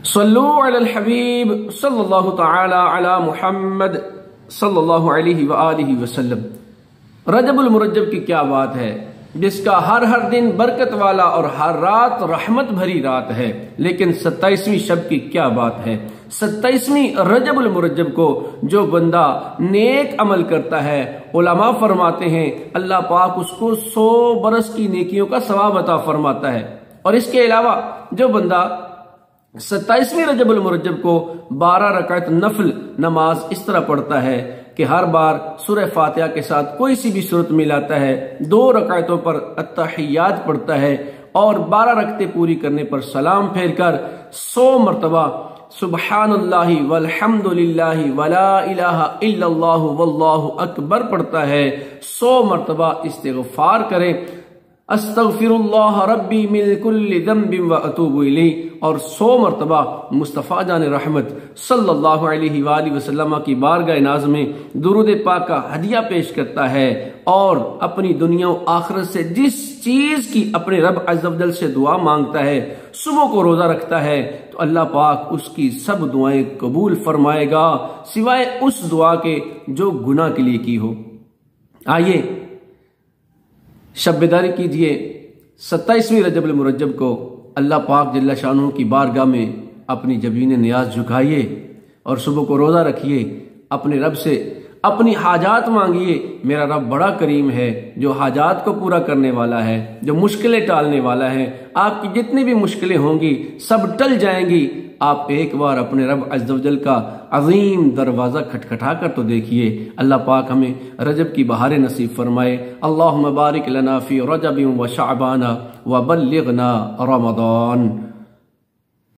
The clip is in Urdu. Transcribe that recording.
صلو علی الحبیب صلی اللہ تعالی علی محمد صلی اللہ علیہ وآلہ وسلم۔ رجب المرجب کی کیا بات ہے، جس کا ہر دن برکت والا اور ہر رات رحمت بھری رات ہے، لیکن 27ویں شب کی کیا بات ہے۔ 27ویں رجب المرجب کو جو بندہ نیک عمل کرتا ہے، علماء فرماتے ہیں اللہ پاک اس کو 100 برس کی نیکیوں کا ثواب عطا فرماتا ہے۔ اور اس کے علاوہ جو بندہ 27ویں رجب المرجب کو 12 رکعت نفل نماز اس طرح پڑھتا ہے کہ ہر بار سورہ فاتحہ کے ساتھ کوئی سی بھی صورت ملاتا ہے، 2 رکعتوں پر التحیات پڑھتا ہے اور 12 رکعتیں پوری کرنے پر سلام پھیر کر 100 مرتبہ سبحان اللہ والحمد للہ ولا الہ الا اللہ واللہ اکبر پڑھتا ہے، 100 مرتبہ استغفار کرے، استغفر اللہ ربی من کل ذنب واتوب الیہ، اور 100 مرتبہ مصطفیٰ جان رحمت صلی اللہ علیہ وآلہ وسلم کی بارگاہ ناز میں درود پاک کا ہدیہ پیش کرتا ہے، اور اپنی دنیا و آخرت سے جس چیز کی اپنے رب عز و جل سے دعا مانگتا ہے، صبح کو روزہ رکھتا ہے تو اللہ پاک اس کی سب دعائیں قبول فرمائے گا، سوائے اس دعا کے جو گناہ کے لیے کی ہو۔ آئیے شب بیداری کیجئے، 27ویں رجب المرجب کو اللہ پاک جل شانہ کی بارگاہ میں اپنی جبین نیاز جھکائیے اور صبح کو روزہ رکھیے، اپنے رب سے اپنی حاجات مانگیے۔ میرا رب بڑا کریم ہے جو حاجات کو پورا کرنے والا ہے، جو مشکلیں ٹالنے والا ہے۔ آپ کی جتنی بھی مشکلیں ہوں گی سب ٹل جائیں گی۔ آپ ایک بار اپنے رب عز و جل کا عظیم دروازہ کھٹکھٹا کر تو دیکھیے۔ اللہ پاک ہمیں رجب کی بہاریں نصیب فرمائے۔ اللہم بارک لنا فی رجب و شعبان و بلغنا رمضان۔